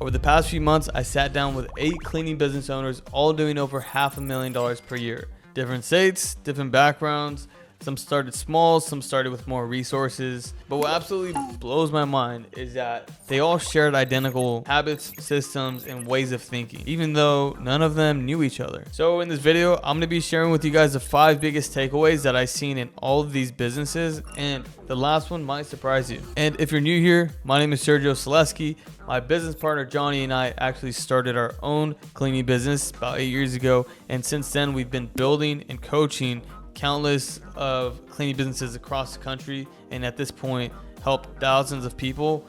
Over the past few months, I sat down with 8 cleaning business owners, all doing over $500,000 per year. Different states, different backgrounds. Some started small, some started with more resources. But what absolutely blows my mind is that they all shared identical habits, systems, and ways of thinking, even though none of them knew each other. So in this video, I'm going to be sharing with you guys the 5 biggest takeaways that I've seen in all of these businesses, and the last one might surprise you. And if you're new here, my name is Sergio Selesky. My business partner Johnny and I actually started our own cleaning business about 8 years ago, and since then we've been building and coaching countless of cleaning businesses across the country, and at this point help thousands of people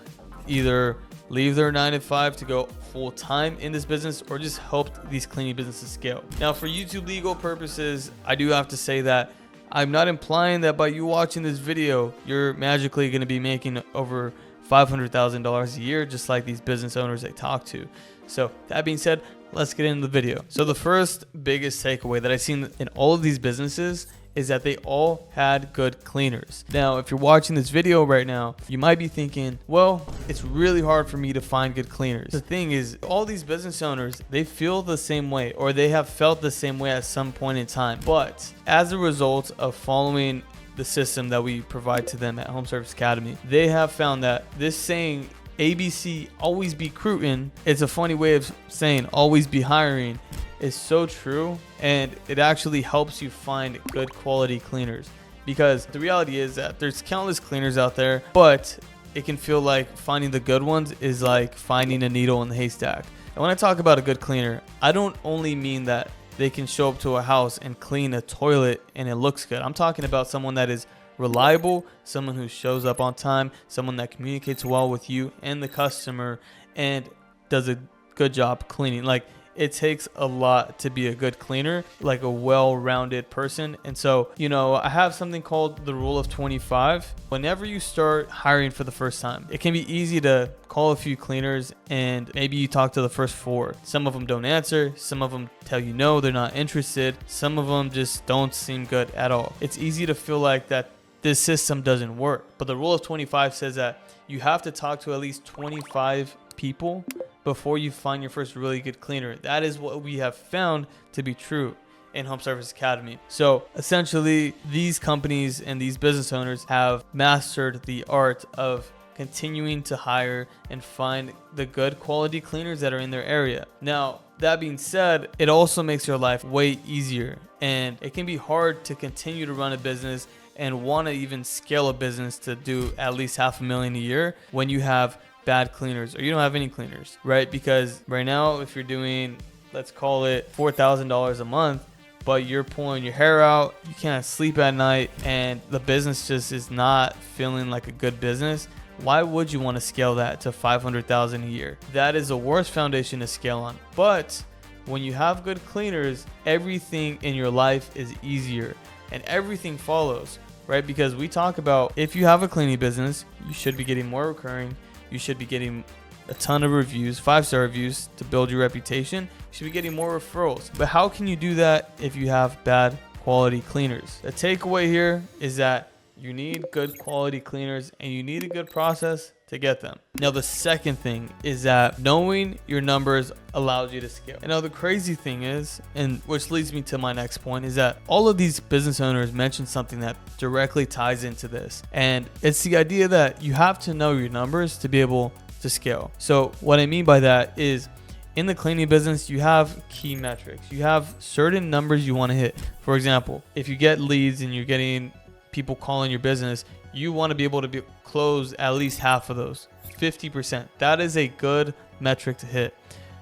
either leave their 9-to-5 to go full-time in this business, or just help these cleaning businesses scale. Now, for YouTube legal purposes, I do have to say that I'm not implying that by you watching this video you're magically going to be making over $500,000 a year just like these business owners I talk to. So that being said, let's get into the video. So the first biggest takeaway that I've seen in all of these businesses is that they all had good cleaners. Now, if you're watching this video right now, you might be thinking, well, it's really hard for me to find good cleaners. The thing is, all these business owners, they feel the same way, or they have felt the same way at some point in time. But as a result of following the system that we provide to them at Home Service Academy, they have found that this saying, ABC, always be recruiting, it's a funny way of saying always be hiring, is so true, and it actually helps you find good quality cleaners, because the reality is that there's countless cleaners out there, but it can feel like finding the good ones is like finding a needle in the haystack. And when I talk about a good cleaner, I don't only mean that they can show up to a house and clean a toilet and it looks good. I'm talking about someone that is reliable, someone who shows up on time, someone that communicates well with you and the customer and does a good job cleaning. Like, it takes a lot to be a good cleaner, like a well-rounded person. And so, I have something called the rule of 25. Whenever you start hiring for the first time, it can be easy to call a few cleaners and maybe you talk to the first 4. Some of them don't answer. Some of them tell you no, they're not interested. Some of them just don't seem good at all. It's easy to feel like that this system doesn't work. But the rule of 25 says that you have to talk to at least 25 people before you find your first really good cleaner. That is what we have found to be true in Home Service Academy. So essentially, these companies and these business owners have mastered the art of continuing to hire and find the good quality cleaners that are in their area. Now, that being said, it also makes your life way easier, and it can be hard to continue to run a business and want to even scale a business to do at least $500,000 a year when you have bad cleaners or you don't have any cleaners, right? Because right now, if you're doing, let's call it $4,000 a month, but you're pulling your hair out, you can't sleep at night, and the business just is not feeling like a good business, why would you want to scale that to $500,000 a year? That is the worst foundation to scale on. But when you have good cleaners, everything in your life is easier and everything follows, right? Because we talk about, if you have a cleaning business, you should be getting more recurring. You should be getting a ton of reviews, 5-star reviews to build your reputation. You should be getting more referrals. But how can you do that if you have bad quality cleaners? The takeaway here is that you need good quality cleaners and you need a good process to get them. Now, the second thing is that knowing your numbers allows you to scale. And now the crazy thing is, and which leads me to my next point, is that all of these business owners mentioned something that directly ties into this. And it's the idea that you have to know your numbers to be able to scale. So what I mean by that is, in the cleaning business, you have key metrics. You have certain numbers you want to hit. For example, if you get leads and you're getting people calling your business, you want to be able to close at least half of those, 50%. That is a good metric to hit.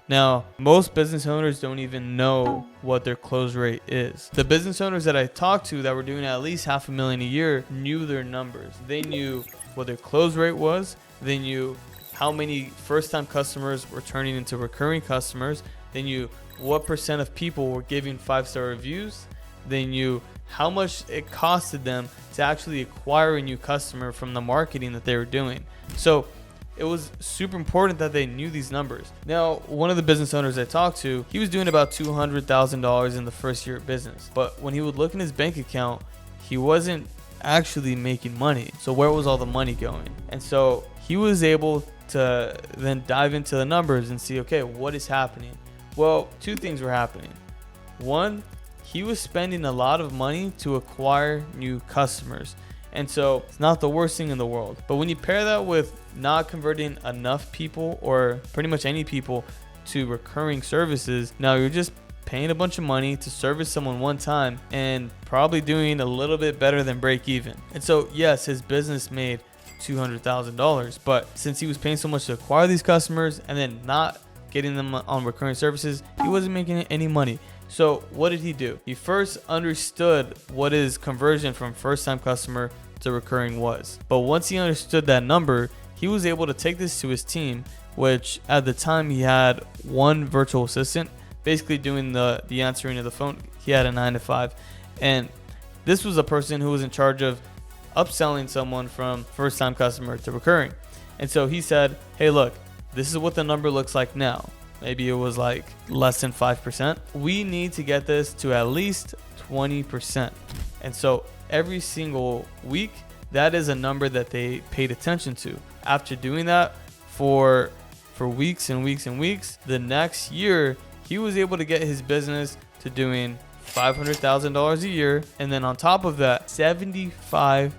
Now, most business owners don't even know what their close rate is. The business owners that I talked to that were doing at least $500,000 a year knew their numbers. They knew what their close rate was. They knew how many first-time customers were turning into recurring customers. They knew what percent of people were giving 5-star reviews. They knew how much it costed them to actually acquire a new customer from the marketing that they were doing. So it was super important that they knew these numbers. Now, one of the business owners I talked to, he was doing about $200,000 in the first year of business. But when he would look in his bank account, he wasn't actually making money. So where was all the money going? And so he was able to then dive into the numbers and see, okay, what is happening? Well, two things were happening. One, he was spending a lot of money to acquire new customers. And so it's not the worst thing in the world. But when you pair that with not converting enough people, or pretty much any people, to recurring services, now you're just paying a bunch of money to service someone one time and probably doing a little bit better than break even. And so yes, his business made $200,000, but since he was paying so much to acquire these customers and then not getting them on recurring services, he wasn't making any money. So what did he do? He first understood what his conversion from first time customer to recurring was. But once he understood that number, he was able to take this to his team, which at the time he had one virtual assistant basically doing the answering of the phone. He had a 9 to 5, and this was a person who was in charge of upselling someone from first time customer to recurring. And so he said, hey, look, this is what the number looks like now. Maybe it was like less than 5%. We need to get this to at least 20%. And so every single week, that is a number that they paid attention to. After doing that for weeks and weeks and weeks, the next year, he was able to get his business to doing $500,000 a year. And then on top of that, 75%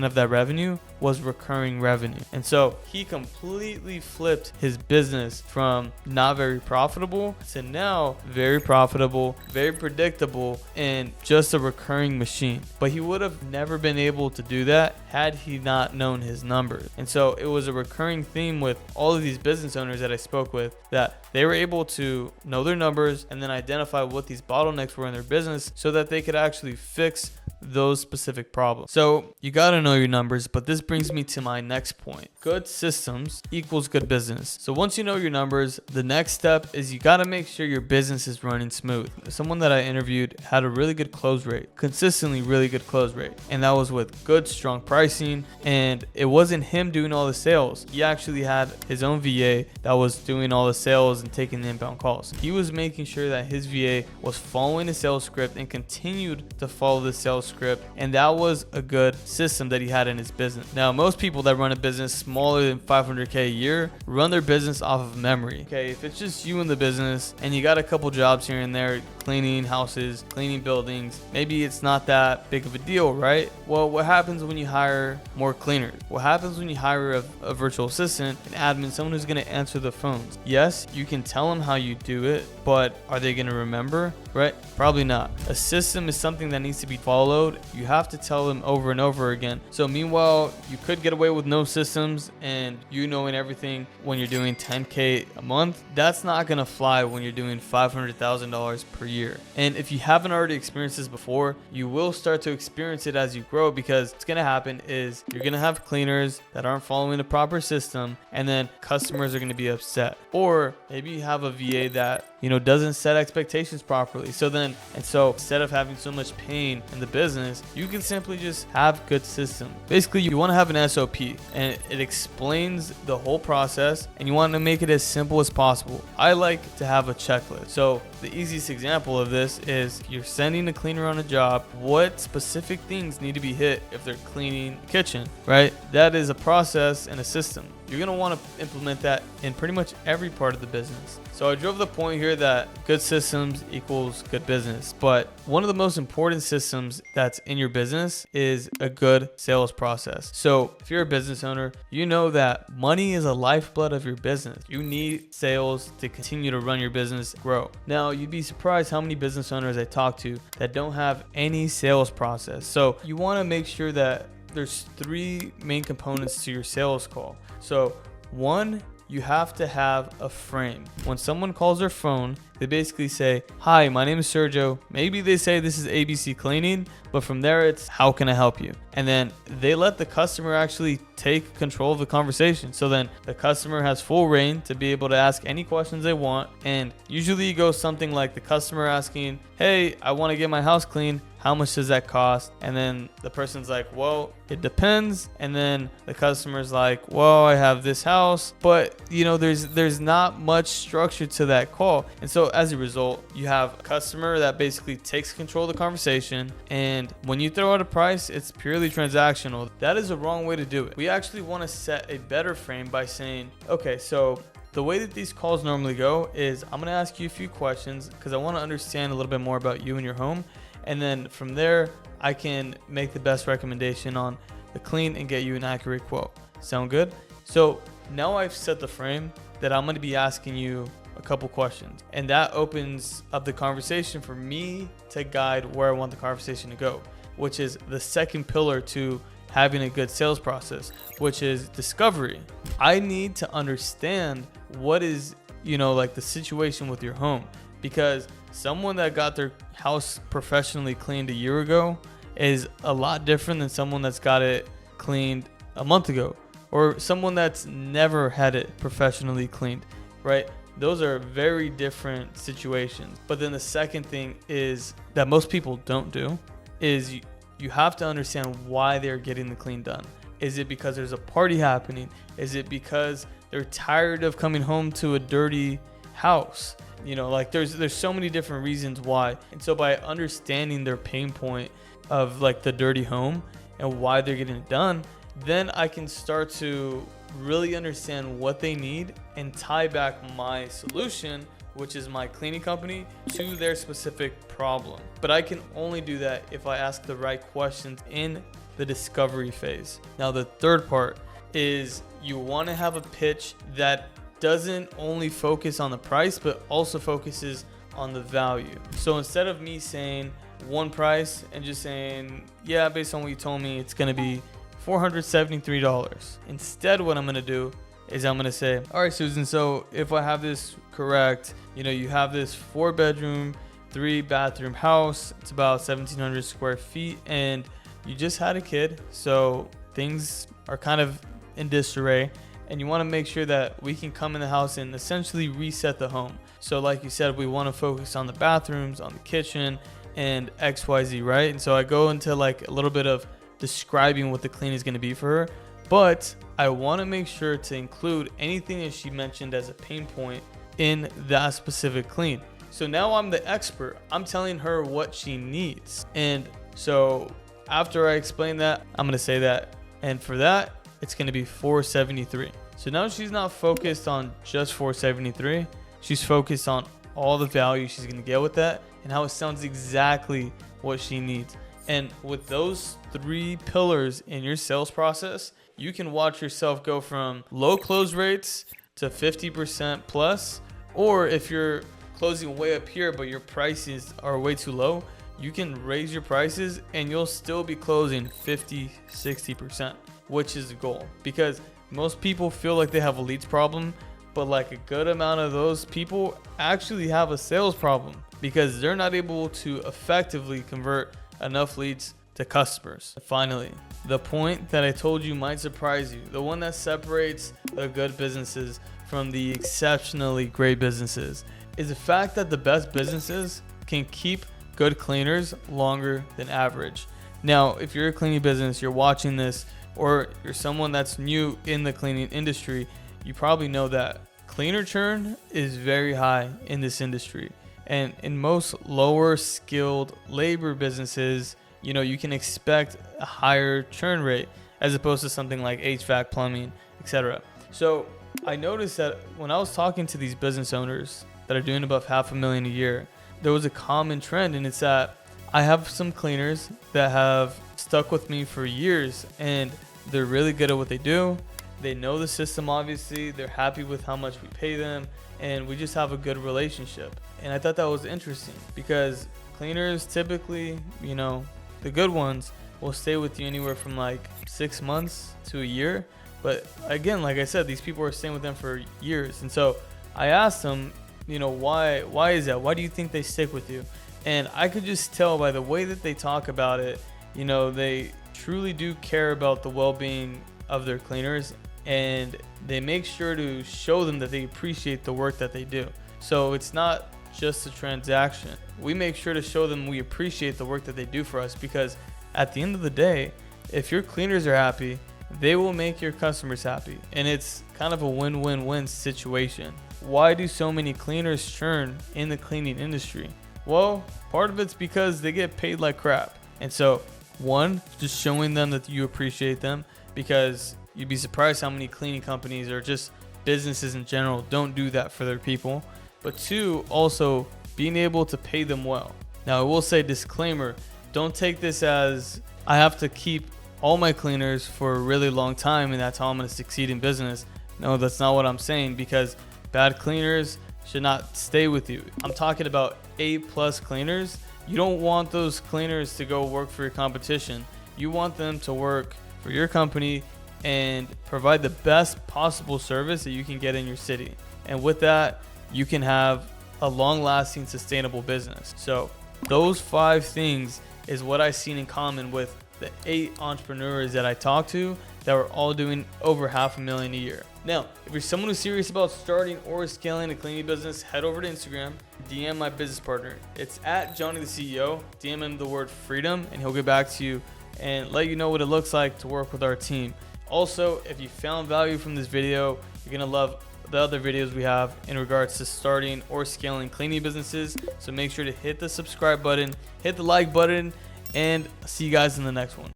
of that revenue was recurring revenue. And so he completely flipped his business from not very profitable to now very profitable, very predictable, and just a recurring machine. But he would have never been able to do that had he not known his numbers. And so it was a recurring theme with all of these business owners that I spoke with, that they were able to know their numbers and then identify what these bottlenecks were in their business so that they could actually fix those specific problems. So you got to know your numbers, but this brings me to my next point. Good systems equals good business. So once you know your numbers, the next step is you got to make sure your business is running smooth. Someone that I interviewed had a really good close rate, consistently really good close rate. And that was with good, strong pricing. And it wasn't him doing all the sales. He actually had his own VA that was doing all the sales and taking the inbound calls. He was making sure that his VA was following the sales script and continued to follow the sales script, and that was a good system that he had in his business. Now, most people that run a business smaller than 500K a year run their business off of memory. Okay, if it's just you in the business and you got a couple jobs here and there, cleaning houses, cleaning buildings, maybe it's not that big of a deal, right? Well, what happens when you hire more cleaners? What happens when you hire a virtual assistant, an admin, someone who's going to answer the phones? Yes, you can tell them how you do it, but are they going to remember, right? Probably not. A system is something that needs to be followed. You have to tell them over and over again. So meanwhile, you could get away with no systems and you knowing everything when you're doing 10K a month. That's not going to fly when you're doing $500,000 per year. And if you haven't already experienced this before, you will start to experience it as you grow, because what's going to happen is you're going to have cleaners that aren't following the proper system, and then customers are going to be upset. Or maybe you have a VA that doesn't set expectations properly. So instead of having so much pain in the business, you can simply just have good system. Basically, you want to have an SOP, and it explains the whole process, and you want to make it as simple as possible. I like to have a checklist. So the easiest example of this is you're sending a cleaner on a job. What specific things need to be hit if they're cleaning the kitchen, right? That is a process and a system. You're going to want to implement that in pretty much every part of the business. So I drove the point here that good systems equals good business. But one of the most important systems that's in your business is a good sales process. So if you're a business owner, you know that money is a lifeblood of your business. You need sales to continue to run your business, grow. Now, you'd be surprised how many business owners I talk to that don't have any sales process. So you want to make sure that there's 3 main components to your sales call. So one, you have to have a frame. When someone calls their phone, they basically say, "Hi, my name is Sergio." Maybe they say this is ABC Cleaning, but from there it's, "How can I help you?" And then they let the customer actually take control of the conversation. So then the customer has full reign to be able to ask any questions they want. And usually it goes something like the customer asking, "Hey, I want to get my house clean. How much does that cost? And then the person's like, well, it depends. And then the customer's like, well, I have this house, but there's not much structure to that call. And so as a result, you have a customer that basically takes control of the conversation. And when you throw out a price, it's purely transactional. That is a wrong way to do it. We actually want to set a better frame by saying, okay, so the way that these calls normally go is I'm going to ask you a few questions because I want to understand a little bit more about you and your home. And then from there, I can make the best recommendation on the clean and get you an accurate quote. Sound good? So now I've set the frame that I'm going to be asking you a couple questions. And that opens up the conversation for me to guide where I want the conversation to go, which is the second pillar to having a good sales process, which is discovery. I need to understand what is, like the situation with your home, because someone that got their house professionally cleaned a year ago is a lot different than someone that's got it cleaned a month ago, or someone that's never had it professionally cleaned, right? Those are very different situations. But then the second thing is that most people don't do is you have to understand why they're getting the clean done. Is it because there's a party happening? Is it because they're tired of coming home to a dirty house? There's so many different reasons why. And so by understanding their pain point of like the dirty home and why they're getting it done, then I can start to really understand what they need and tie back my solution, which is my cleaning company, to their specific problem. But I can only do that if I ask the right questions in the discovery phase. Now, the third part is you want to have a pitch that doesn't only focus on the price, but also focuses on the value. So instead of me saying one price and just saying, yeah, based on what you told me, it's going to be $473. Instead, what I'm going to do is I'm going to say, all right, Susan, so if I have this correct, you have this 4-bedroom, 3-bathroom house. It's about 1,700 square feet, and you just had a kid, so things are kind of in disarray, and you want to make sure that we can come in the house and essentially reset the home. So like you said, we want to focus on the bathrooms, on the kitchen, and XYZ, right? And so I go into like a little bit of describing what the clean is going to be for her, but I want to make sure to include anything that she mentioned as a pain point in that specific clean. So now I'm the expert. I'm telling her what she needs. And so after I explain that, I'm going to say that. And for that, it's going to be $473. So now she's not focused on just $473. She's focused on all the value she's going to get with that and how it sounds exactly what she needs. And with those 3 pillars in your sales process, you can watch yourself go from low close rates to 50% plus, or if you're closing way up here, but your prices are way too low, you can raise your prices and you'll still be closing 50, 60%, which is the goal. Because most people feel like they have a leads problem, but like a good amount of those people actually have a sales problem because they're not able to effectively convert enough leads to customers. Finally, the point that I told you might surprise you, the one that separates the good businesses from the exceptionally great businesses, is the fact that the best businesses can keep good cleaners longer than average. Now, if you're a cleaning business, you're watching this, or you're someone that's new in the cleaning industry, you probably know that cleaner churn is very high in this industry. And in most lower skilled labor businesses, you can expect a higher churn rate as opposed to something like HVAC, plumbing, etc. So I noticed that when I was talking to these business owners that are doing above $500,000 a year, there was a common trend, and it's that I have some cleaners that have stuck with me for years, and they're really good at what they do. They know the system, obviously. They're happy with how much we pay them, and we just have a good relationship. And I thought that was interesting because cleaners typically, the good ones will stay with you anywhere from like 6 months to a year. But again, like I said, these people are staying with them for years. And so I asked them, why is that? Why do you think they stick with you? And I could just tell by the way that they talk about it, they truly do care about the well-being of their cleaners, and they make sure to show them that they appreciate the work that they do. So it's not just a transaction. We make sure to show them we appreciate the work that they do for us, because at the end of the day, if your cleaners are happy, they will make your customers happy, and it's kind of a win-win-win situation. Why do so many cleaners churn in the cleaning industry? Well, part of it's because they get paid like crap. And so, one, just showing them that you appreciate them, because you'd be surprised how many cleaning companies or just businesses in general don't do that for their people. But two, also being able to pay them well. Now, I will say, disclaimer, don't take this as I have to keep all my cleaners for a really long time and that's how I'm going to succeed in business. No, that's not what I'm saying, because bad cleaners should not stay with you. I'm talking about A+ cleaners. You don't want those cleaners to go work for your competition. You want them to work for your company and provide the best possible service that you can get in your city. And with that, you can have a long-lasting, sustainable business. So those 5 things is what I've seen in common with the 8 entrepreneurs that I talked to that were all doing over $500,000 a year. Now, if you're someone who's serious about starting or scaling a cleaning business, head over to Instagram, DM my business partner. It's at Johnny the CEO. DM him the word freedom and he'll get back to you and let you know what it looks like to work with our team. Also, if you found value from this video, you're gonna love the other videos we have in regards to starting or scaling cleaning businesses. So make sure to hit the subscribe button, hit the like button, and see you guys in the next one.